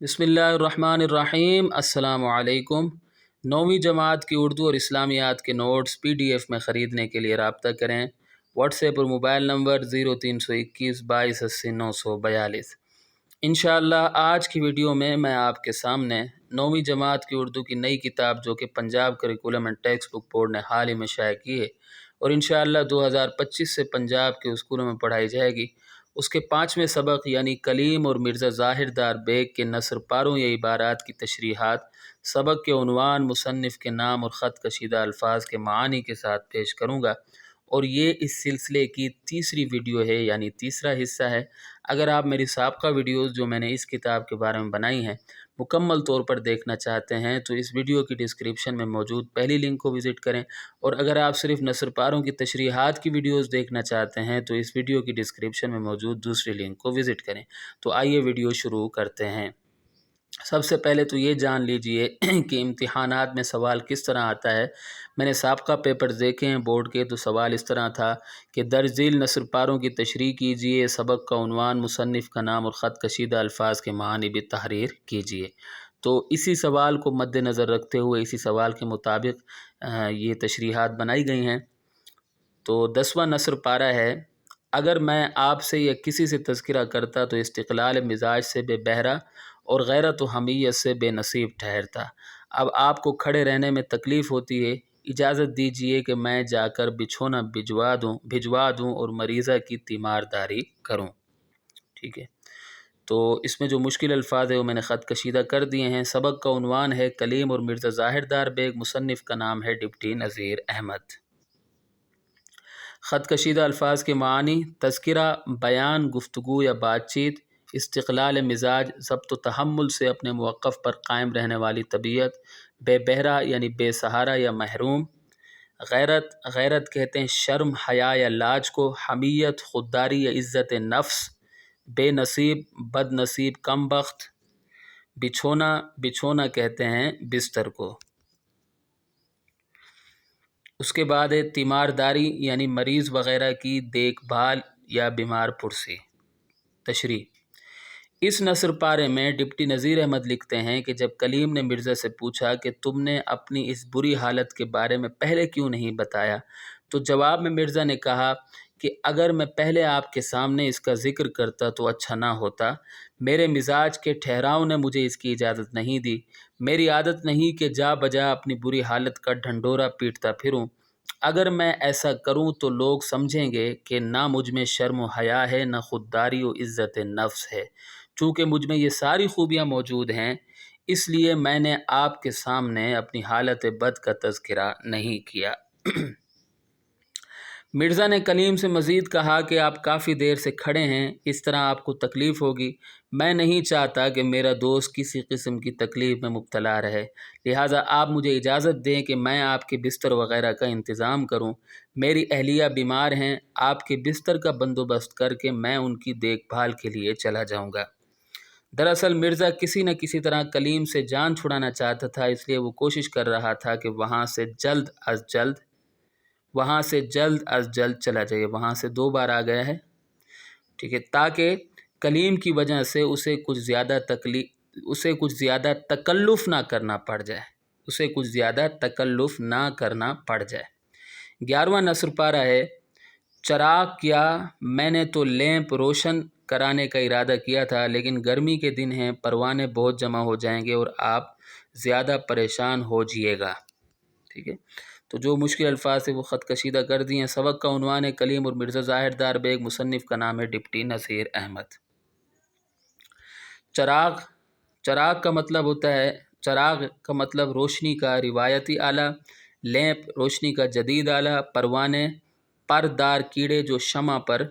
बिस्मिल्लाहिर्रहमानिर्रहीम। अस्सलामु अलैकुम। 9वीं जमात की उर्दू और इस्लामियात के नोट्स PDF में ख़रीदने के लिए रब्ता करें। व्हाट्सएप और मोबाइल नंबर 0321 22 80 942। इंशाअल्लाह आज की वीडियो में मैं आपके सामने 9वीं जमात की उर्दू की नई किताब जो कि Punjab curriculum and text book board ने हाल ही में शाया की है और इंशाअल्लाह 2025 से पंजाब के स्कूलों में पढ़ाई जाएगी, उसके 5वें सबक यानी कलीम और मिर्ज़ा ज़ाहिरदार बेग के नसर पारों या इबारात की तशरीहात सबक के उन्वान, मुसन्निफ़ के नाम और ख़त कशीदा अल्फाज के मानी के साथ पेश करूँगा और ये इस सिलसिले की तीसरी वीडियो है यानी तीसरा हिस्सा है। अगर आप मेरी साबका वीडियोज़ जो मैंने इस किताब के बारे में बनाई हैं मुकम्मल तौर पर देखना चाहते हैं तो इस वीडियो की डिस्क्रिप्शन में मौजूद पहली लिंक को विज़िट करें, और अगर आप सिर्फ नसर पारों की तशरीहात की वीडियोज़ देखना चाहते हैं तो इस वीडियो की डिस्क्रिप्शन में मौजूद दूसरी लिंक को विज़िट करें। तो आइए वीडियो शुरू करते हैं। सबसे पहले तो ये जान लीजिए कि इम्तिहानात में सवाल किस तरह आता है। मैंने साबका पेपर देखे हैं बोर्ड के, तो सवाल इस तरह था कि दर्ज झील नसर पारों की तशरीह कीजिए, सबक का उन्वान, मुसन्निफ़ का नाम और ख़त कशीदा अल्फाज के मानी भी तहरीर कीजिए। तो इसी सवाल को मद्देनज़र रखते हुए इसी सवाल के मुताबिक ये तशरीहात बनाई गई हैं। तो 10वां नसर पारा है, अगर मैं आपसे या किसी से तज़किरा करता तो इस्तिक़लाल मिजाज से बेबहरा और गैरत व हमीयत से बेनसीब ठहरता। अब आपको खड़े रहने में तकलीफ़ होती है, इजाज़त दीजिए कि मैं जाकर बिछोना भिजवा दूँ और मरीज़ा की तीमारदारी करूँ। ठीक है, तो इसमें जो मुश्किल अल्फाज है वो मैंने ख़त कशीदा कर दिए हैं। सबक का उन्वान है कलीम और मिर्ज़ा ज़ाहिरदार बेग, मुसन्निफ़ का नाम है डिप्टी नज़ीर अहमद। ख़त कशीदा अल्फाज के मानी: तज़किरा, बयान, गुफ्तगू या बातचीत, इस्तिक़लाल मिजाज, ज़ब्त तहम्मुल से अपने मौक़िफ़ पर कायम रहने वाली तबीयत, बेबहरा यानी बेसहारा या महरूम, गैरत कहते हैं शर्म, हया या लाज को, हमीयत, खुददारी या इज़्ज़त नफ्स, बेनसीब, बदनसीब, कमबख्त, बिछोना कहते हैं बिस्तर को। उसके बाद है तीमारदारी यानी मरीज़ वग़ैरह की देखभाल या बीमार पुरसी। तशरीह: इस नसर पारे में डिप्टी नज़ीर अहमद लिखते हैं कि जब कलीम ने मिर्ज़ा से पूछा कि तुमने अपनी इस बुरी हालत के बारे में पहले क्यों नहीं बताया, तो जवाब में मिर्ज़ा ने कहा कि अगर मैं पहले आपके सामने इसका ज़िक्र करता तो अच्छा ना होता। मेरे मिजाज के ठहराव ने मुझे इसकी इजाज़त नहीं दी। मेरी आदत नहीं कि जा बजा अपनी बुरी हालत का ढंढोरा पीटता फिरूं। अगर मैं ऐसा करूं तो लोग समझेंगे कि ना मुझ में शर्म व हया है, ना खुददारी व इज़्ज़त नफ्स है। चूँकि मुझ में ये सारी खूबियाँ मौजूद हैं, इसलिए मैंने आपके सामने अपनी हालत बद का तज़किरा नहीं किया। मिर्ज़ा ने कलीम से मज़ीद कहा कि आप काफ़ी देर से खड़े हैं, इस तरह आपको तकलीफ़ होगी। मैं नहीं चाहता कि मेरा दोस्त किसी किस्म की तकलीफ़ में मुब्तला रहे, लिहाजा आप मुझे इजाज़त दें कि मैं आपके बिस्तर वग़ैरह का इंतज़ाम करूं। मेरी अहलिया बीमार हैं, आपके बिस्तर का बंदोबस्त करके मैं उनकी देखभाल के लिए चला जाऊँगा। दरअसल मिर्ज़ा किसी न किसी तरह कलीम से जान छुड़ाना चाहता था, इसलिए वो कोशिश कर रहा था कि वहाँ से जल्द अज़ जल्द चला जाए। वहाँ से 2 बार आ गया है, ठीक है, ताकि कलीम की वजह से उसे कुछ ज़्यादा तकल्लुफ़ ना करना पड़ जाए। 11वां नसर पारा है, चराग क्या, मैंने तो लैंप रोशन कराने का इरादा किया था, लेकिन गर्मी के दिन हैं, परवाने बहुत जमा हो जाएंगे और आप ज़्यादा परेशान हो जाइएगा। ठीक है, तो जो मुश्किल अल्फाज है वो ख़त कशीदा कर दिए हैं। सबक का उन्वान है कलीम और मिर्ज़ा ज़ाहिरदार बेग, मुसन्निफ़ का नाम है डिप्टी नज़ीर अहमद। चराग का मतलब रोशनी का रिवायती आला, लैंप रोशनी का जदीद आला, परवाने परदार कीड़े जो शमा पर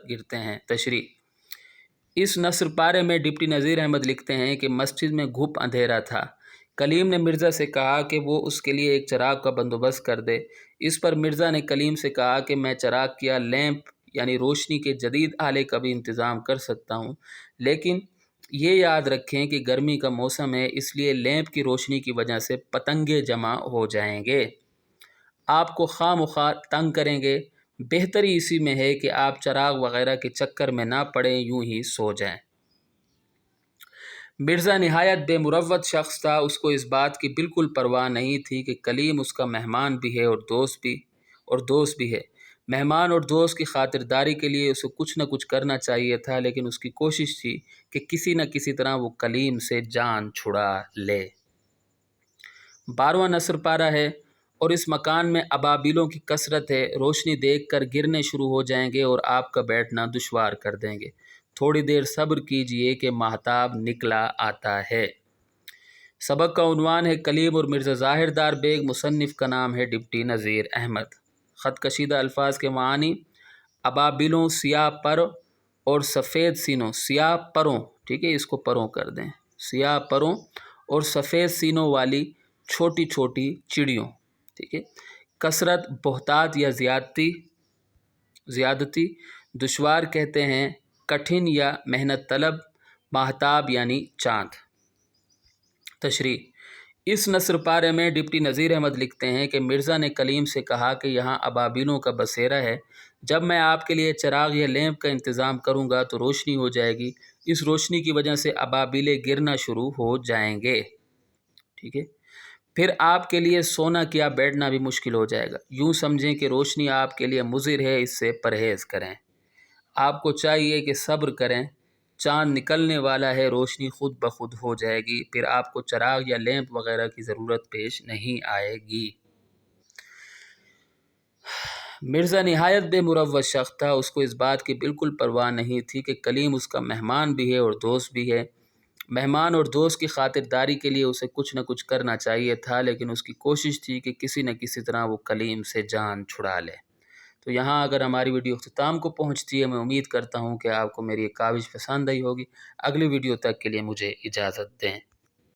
गिरते हैं। तशरीह: इस नसर पारे में डिप्टी नज़ीर अहमद लिखते हैं कि मस्जिद में घुप अंधेरा था। कलीम ने मिर्ज़ा से कहा कि वो उसके लिए एक चराग का बंदोबस्त कर दे। इस पर मिर्ज़ा ने कलीम से कहा कि मैं चराग या लैंप यानी रोशनी के जदीद आले का भी इंतज़ाम कर सकता हूँ, लेकिन ये याद रखें कि गर्मी का मौसम है, इसलिए लैंप की रोशनी की वजह से पतंगे जमा हो जाएंगे, आपको खामख्वाह तंग करेंगे। बेहतरी इसी में है कि आप चराग वग़ैरह के चक्कर में ना पड़ें, यूं ही सो जाएं। مرزا نہایت بے مروت شخص تھا، اس کو اس بات کی بالکل پرواہ نہیں تھی کہ کلیم اس کا مہمان بھی ہے اور دوست بھی ہے۔ مہمان اور دوست کی خاطرداری کے لیے اسے کچھ نہ کچھ کرنا چاہیے تھا، لیکن اس کی کوشش تھی کہ کسی نہ کسی طرح وہ کلیم سے جان چھڑا لے۔ 12واں نصر پارہ ہے، اور اس مکان میں ابابیلوں کی کثرت ہے، روشنی دیکھ کر گرنے شروع ہو جائیں گے اور آپ کا بیٹھنا دشوار کر دیں گے۔ تھوڑی دیر صبر کیجئے کہ ماہتاب نکلا آتا ہے۔ سبق کا عنوان ہے کلیم اور مرزا ظاہر دار بیگ، مصنف کا نام ہے ڈپٹی نذیر احمد۔ خط کشیدہ الفاظ کے معنی: ابابیلوں، سیاہ پر اور سفید سینوں، سیاہ پروں، ٹھیک ہے، اس کو پروں کر دیں، سیاہ پروں اور سفید سینوں والی چھوٹی چھوٹی چڑیوں، ٹھیک ہے۔ کثرت، بہتات یا زیادتی، دشوار کہتے ہیں کٹھن یا محنت طلب، ماہتاب یعنی چاند۔ تشریح: اس نثر پارے میں ڈپٹی نذیر احمد لکھتے ہیں کہ مرزا نے کلیم سے کہا کہ یہاں ابابیلوں کا بسیرا ہے، جب میں آپ کے لیے چراغ یا لیمپ کا انتظام کروں گا تو روشنی ہو جائے گی، اس روشنی کی وجہ سے ابابیلے گرنا شروع ہو جائیں گے، ٹھیک ہے۔ پھر آپ کے لیے سونا کیا بیٹھنا بھی مشکل ہو جائے گا، یوں سمجھیں کہ روشنی آپ کے لیے مضر ہے، اس سے پرہیز کریں۔ آپ کو چاہیے کہ صبر کریں، چاند نکلنے والا ہے، روشنی خود بخود ہو جائے گی، پھر آپ کو چراغ یا لیمپ وغیرہ کی ضرورت پیش نہیں آئے گی۔ مرزا نہایت بے مروت شخص تھا، اس کو اس بات کی بالکل پرواہ نہیں تھی کہ کلیم اس کا مہمان بھی ہے اور دوست بھی ہے۔ مہمان اور دوست کی خاطرداری کے لیے اسے کچھ نہ کچھ کرنا چاہیے تھا، لیکن اس کی کوشش تھی کہ کسی نہ کسی طرح وہ کلیم سے جان چھڑا لے۔ تو یہاں اگر ہماری ویڈیو اختتام کو پہنچتی ہے، میں امید کرتا ہوں کہ آپ کو میری یہ کاوش پسند آئی ہوگی۔ اگلی ویڈیو تک کے لیے مجھے اجازت دیں۔